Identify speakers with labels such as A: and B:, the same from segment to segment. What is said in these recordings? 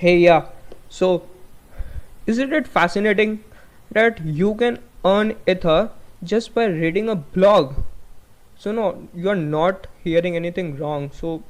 A: Hey, yeah. So, isn't it fascinating that you can earn Ether just by reading a blog? So, no, you're not hearing anything wrong. So,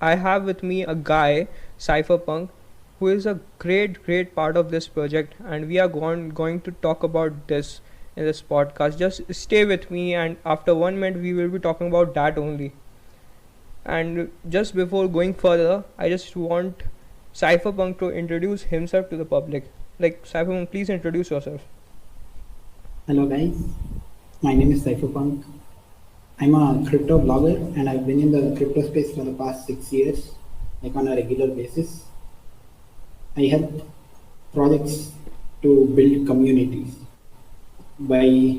A: I have with me a guy, Cypherpunk, who is a great part of this project, and we are going to talk about this in this podcast. Just stay with me, and after 1 minute, we will be talking about that only. And just before going further, I just want Cypherpunk to introduce himself to the public. Like, Cypherpunk, please introduce yourself.
B: Hello guys, my name is Cypherpunk. I'm a crypto blogger and I've been in the crypto space for the past 6 years, like on a regular basis. I help projects to build communities by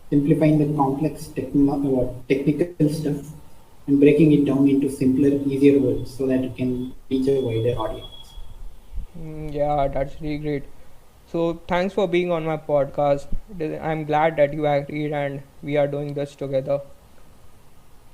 B: simplifying the complex technical stuff and breaking it down into simpler, easier words so that it can reach a wider audience.
A: Yeah, that's really great. So, thanks for being on my podcast. I'm glad that you agreed and we are doing this together.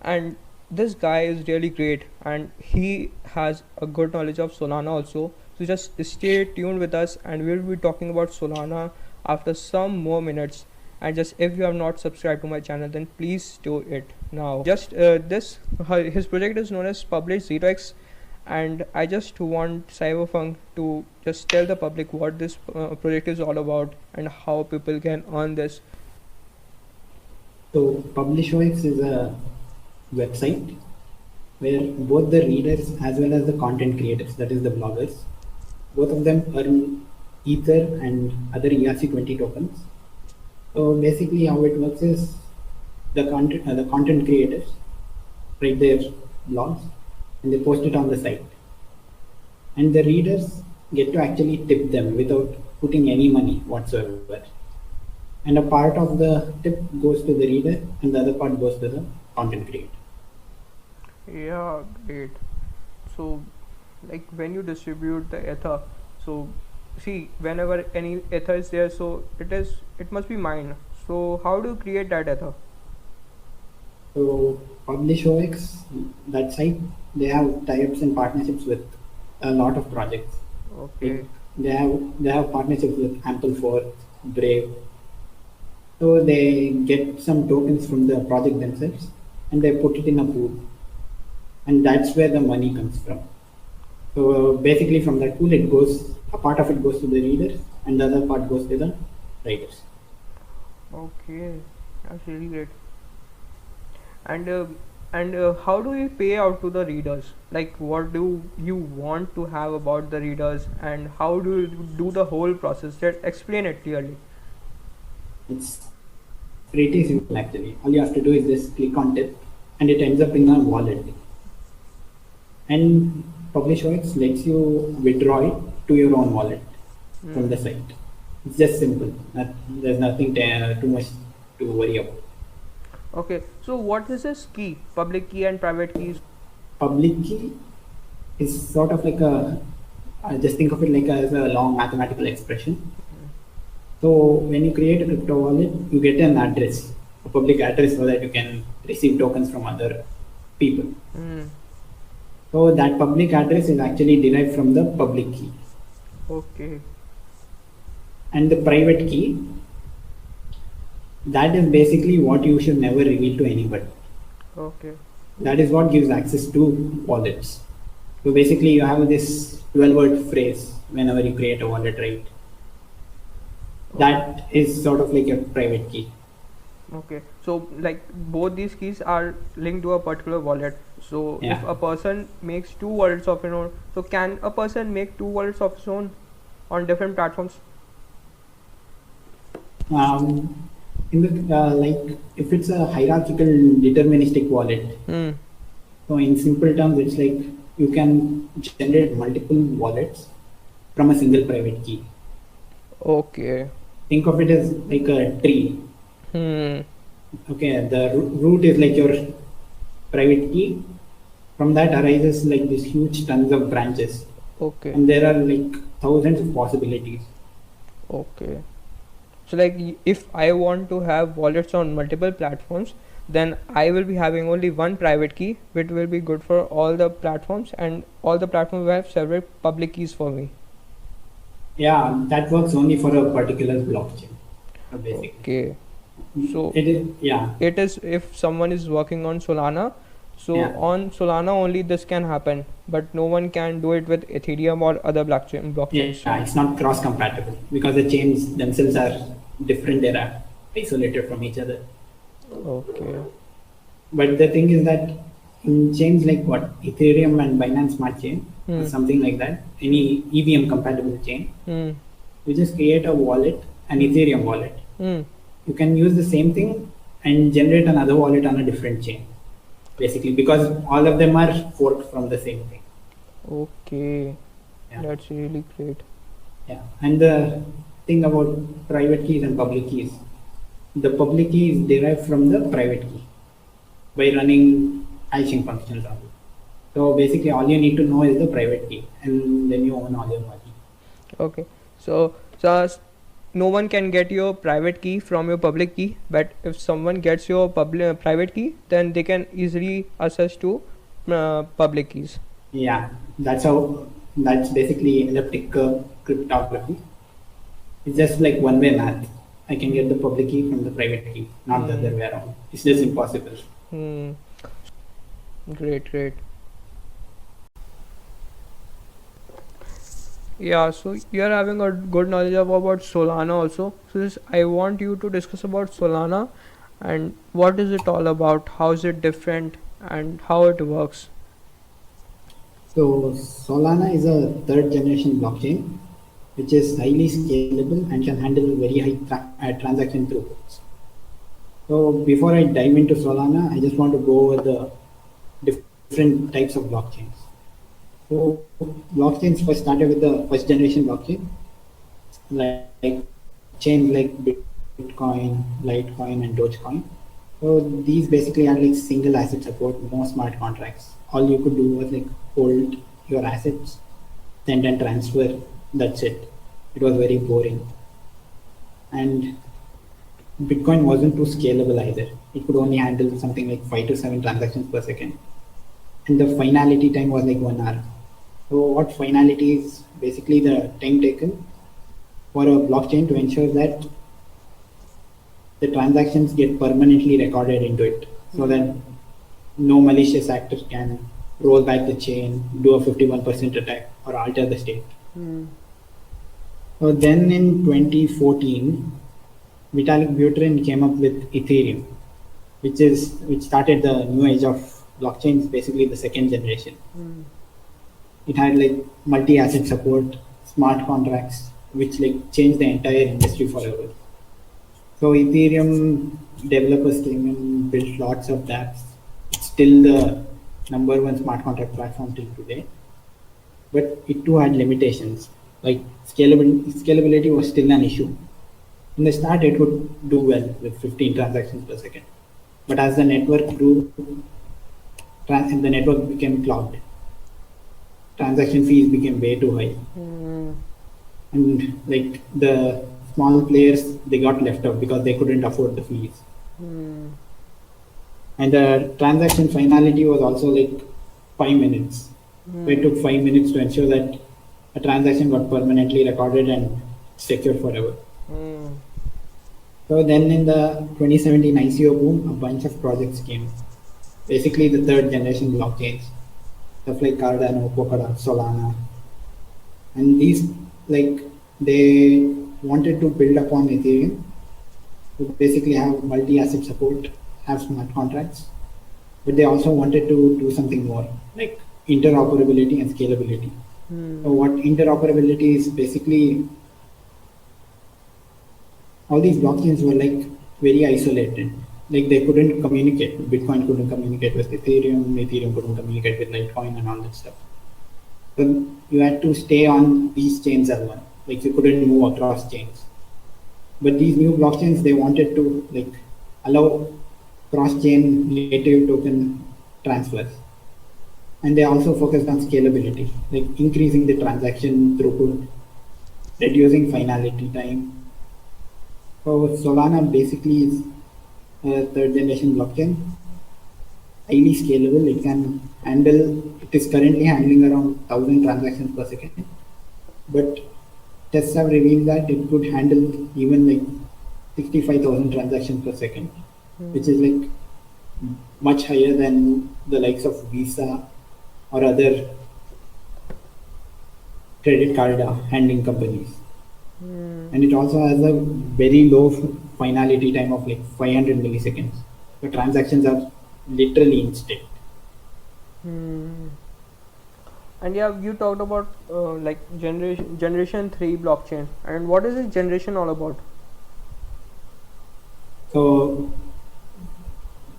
A: And this guy is really great and he has a good knowledge of Solana also. So, just stay tuned with us and we'll be talking about Solana after some more minutes. And just if you have not subscribed to my channel, then please do it now. Just his project is known as Publish0x, and I just want Cyberpunk to just tell the public what this project is all about and how people can earn this.
B: So Publish0x is a website where both the readers as well as the content creators, that is the bloggers, both of them earn Ether and other ERC20 tokens. So basically how it works is the content creators write their blogs and they post it on the site. And the readers get to actually tip them without putting any money whatsoever. And a part of the tip goes to the reader and the other part goes to the content creator.
A: Yeah, great. So, like when you distribute the ether, so see whenever any ether is there, so it must be mined. So how do you create that ether?
B: So Publish0x, that site, they have tie-ups and partnerships with a lot of projects. Like
A: Okay.
B: they have partnerships with Ample4, Brave. So they get some tokens from the project themselves and they put it in a pool. And that's where the money comes from. So basically from that pool it goes, a part of it goes to the readers and the other part goes to the writers.
A: Okay, that's really great. And how do you pay out to the readers? Like, what do you want to have about the readers, and how do you do the whole process? Just explain it clearly.
B: It's pretty simple actually. All you have to do is just click on tip and it ends up in a wallet. And Publish0x lets you withdraw it to your own wallet from the site. It's just simple. There's nothing too much to worry about.
A: Okay, so what is this key? Public key and private keys?
B: Public key is sort of like just think of it like as a long mathematical expression. So when you create a crypto wallet, you get an address, a public address, so that you can receive tokens from other people.
A: Hmm.
B: So that public address is actually derived from the public key.
A: Okay.
B: And the private key, that is basically what you should never reveal to anybody.
A: Okay.
B: That is what gives access to wallets. So basically you have this 12-word phrase whenever you create a wallet, right? That is sort of like a private key.
A: Okay. So like both these keys are linked to a particular wallet. So if
B: Yeah.
A: a person makes two wallets of his own, so can a person make two wallets of his own on different platforms?
B: In the like if it's a hierarchical deterministic wallet,
A: Hmm.
B: so in simple terms, it's like you can generate multiple wallets from a single private key.
A: Okay.
B: Think of it as like a tree.
A: Hmm.
B: Okay, the root is like your private key. From that arises like these huge tons of branches,
A: Okay.
B: and there are like thousands of possibilities.
A: Okay. So like if I want to have wallets on multiple platforms, then I will be having only one private key, which will be good for all the platforms, and all the platforms will have several public keys for me.
B: Yeah, that works only for a particular blockchain, basically.
A: Okay. So
B: It is, yeah,
A: it is if someone is working on Solana, so
B: yeah,
A: on Solana only this can happen, but no one can do it with Ethereum or other blockchains.
B: yeah. It's not cross compatible because the chains themselves are different. They are isolated from each other.
A: Okay.
B: But the thing is that in chains like what Ethereum and Binance Smart Chain or something like that, any EVM compatible chain,
A: Hmm.
B: you just create a wallet, an Ethereum wallet.
A: Hmm.
B: You can use the same thing and generate another wallet on a different chain, basically, because all of them are forked from the same thing.
A: Okay.
B: Yeah.
A: That's really great.
B: Yeah. And the thing about private keys and public keys, the public key is derived from the private key by running hashing functions on it. So basically, all you need to know is the private key, and then you own all your money.
A: Okay. So no one can get your private key from your public key, but if someone gets your private key, then they can easily access to public keys.
B: Yeah, that's basically elliptic curve cryptography. It's just like one-way math. I can get the public key from the private key, not the other way around. It's just impossible.
A: Hmm. Great. Yeah, so you are having a good knowledge about Solana also. So I want you to discuss about Solana and what is it all about, how is it different, and how it works.
B: So Solana is a third generation blockchain, which is highly scalable and can handle very high transaction throughputs. So before I dive into Solana, I just want to go over the different types of blockchains. So blockchains first started with the first generation blockchain, like chains like Bitcoin, Litecoin, and Dogecoin. So these basically are like single asset support, no smart contracts. All you could do was like hold your assets, send and transfer. That's it. It was very boring. And Bitcoin wasn't too scalable either. It could only handle something like 5 to 7 transactions per second. And the finality time was like 1 hour. So what finality is basically the time taken for a blockchain to ensure that the transactions get permanently recorded into it, so that no malicious actor can roll back the chain, do a 51% attack, or alter the state. So then in 2014, Vitalik Buterin came up with Ethereum, which started the new age of blockchains, basically the second generation. It had like multi-asset support, smart contracts, which like changed the entire industry forever. So Ethereum developers came in, built lots of dApps. It's still the number one smart contract platform till today. But it too had limitations. Like scalability was still an issue. In the start, it would do well with 15 transactions per second. But as the network grew, the network became clogged. Transaction fees became way too high. And like the small players, they got left out because they couldn't afford the fees. And the transaction finality was also like 5 minutes. So it took 5 minutes to ensure that a transaction got permanently recorded and secured forever. So then in the 2017 ICO boom, a bunch of projects came. Basically the third generation blockchains, stuff like Cardano, Polkadot, Solana. And these, like, they wanted to build upon Ethereum to basically have multi-asset support, have smart contracts, but they also wanted to do something more, like interoperability and scalability. So what interoperability is basically, all these blockchains were like very isolated. Like they couldn't communicate. Bitcoin couldn't communicate with Ethereum, Ethereum couldn't communicate with Litecoin and all that stuff. So you had to stay on these chains as one. Like you couldn't move across chains. But these new blockchains, they wanted to like allow cross-chain native token transfers. And they also focused on scalability, like increasing the transaction throughput, reducing finality time. So Solana basically is third generation blockchain, highly scalable. It can handle. It is currently handling around 1,000 transactions per second, but tests have revealed that it could handle even like 65,000 transactions per second, which is like much higher than the likes of Visa or other credit card handling companies. And it also has a very low finality time of like 500 milliseconds. The transactions are literally instant.
A: And yeah, you talked about like generation 3 blockchain, and what is this generation all about?
B: So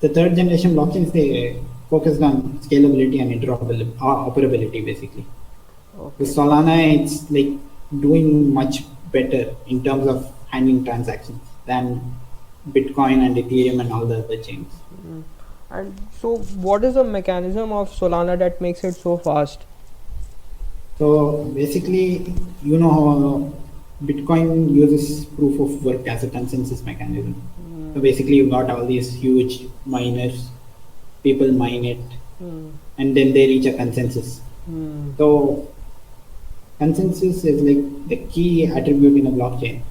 B: the third generation blockchains, they focused on scalability and interoperability basically. With
A: Okay.
B: Solana, it's like doing much better in terms of handling transactions than Bitcoin and Ethereum and all the other chains.
A: And so what is the mechanism of Solana that makes it so fast?
B: So basically, you know how Bitcoin uses proof of work as a consensus mechanism. So basically, you got all these huge miners, people mine it, and then they reach a consensus. So consensus is like the key attribute in a blockchain,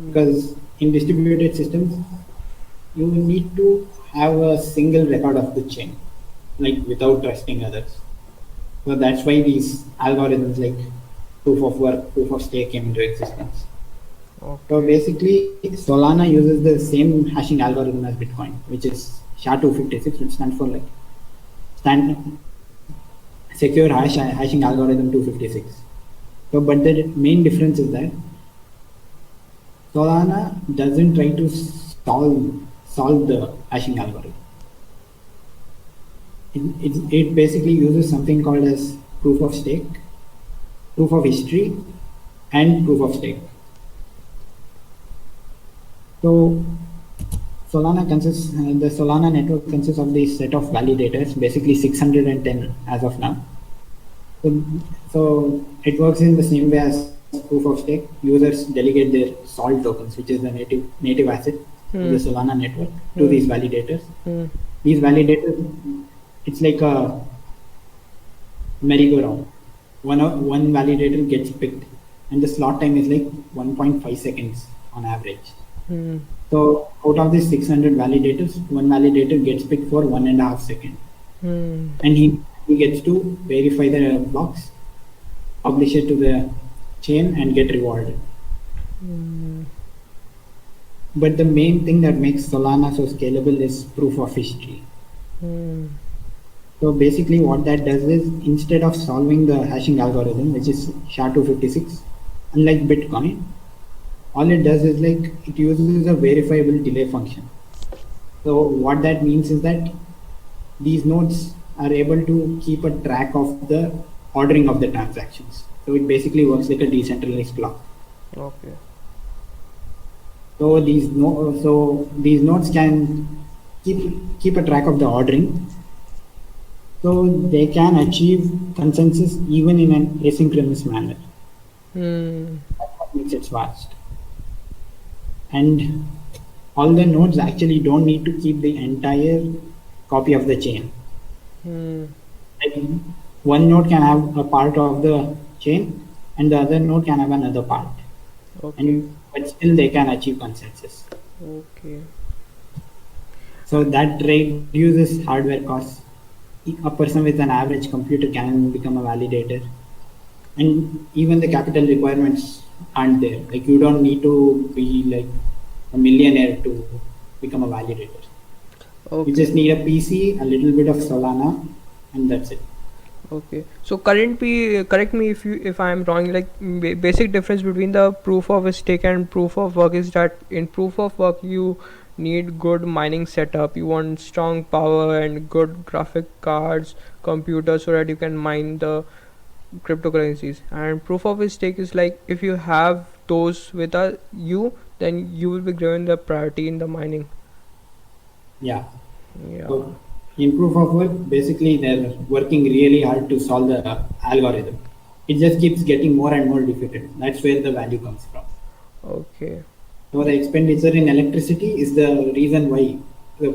B: because in distributed systems, you need to have a single record of the chain, like without trusting others. So that's why these algorithms like proof of work, proof of stake came into existence. So
A: Okay.
B: basically, Solana uses the same hashing algorithm as Bitcoin, which is SHA-256, which stands for like stand secure hashing algorithm 256. So, but the main difference is that Solana doesn't try to solve the hashing algorithm. It basically uses something called as proof of stake, proof of history, and proof of stake. So the Solana network consists of this set of validators, basically 610 as of now. So it works in the same way as proof of stake. Users delegate their SOL tokens, which is the native asset of the Solana network, to these validators. These validators, it's like a merry-go-round. One validator gets picked, and the slot time is like 1.5 seconds on average. So out of these 600 validators, one validator gets picked for 1.5 seconds, and he gets to verify the blocks, publish it to the chain, and get rewarded. But the main thing that makes Solana so scalable is proof of history. So basically what that does is, instead of solving the hashing algorithm, which is SHA-256, unlike Bitcoin, all it does is like it uses a verifiable delay function. So what that means is that these nodes are able to keep a track of the ordering of the transactions. So it basically works like a decentralized block.
A: Okay.
B: So these nodes can keep a track of the ordering. So they can achieve consensus even in an asynchronous manner. That's what makes it fast. And all the nodes actually don't need to keep the entire copy of the chain. Like one node can have a part of the chain, and the other node can have another part.
A: Okay.
B: But still they can achieve consensus.
A: Okay.
B: So that reduces hardware costs. A person with an average computer can become a validator, and even the capital requirements aren't there. Like you don't need to be like a millionaire to become a validator. You just
A: Okay.
B: need a PC, a little bit of Solana, and that's it.
A: Okay. So correct me if I am wrong. Like basic difference between the proof of stake and proof of work is that in proof of work you need good mining setup. You want strong power and good graphic cards, computer, so that you can mine the cryptocurrencies. And proof of stake is like if you have those with you, then you will be given the priority in the mining.
B: Yeah.
A: Yeah.
B: So in proof of work, basically they're working really hard to solve the algorithm. It just keeps getting more and more difficult. That's where the value comes from.
A: Okay.
B: So the expenditure in electricity is the reason why the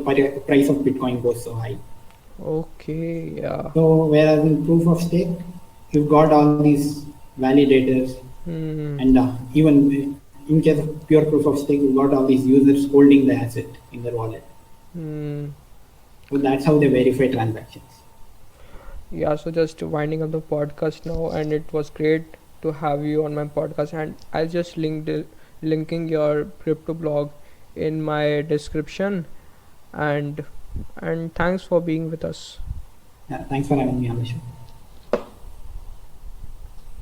B: price of Bitcoin goes so high.
A: Okay, yeah.
B: So whereas in proof of stake, you've got all these validators,
A: Hmm.
B: and even in case of pure proof of stake, you've got all these users holding the asset in their wallet.
A: Hmm.
B: So that's how they verify transactions.
A: Yeah, so just winding up the podcast now, and it was great to have you on my podcast. And I'll just linking your crypto blog in my description. And thanks for being with us.
B: Yeah, thanks for having me on the show.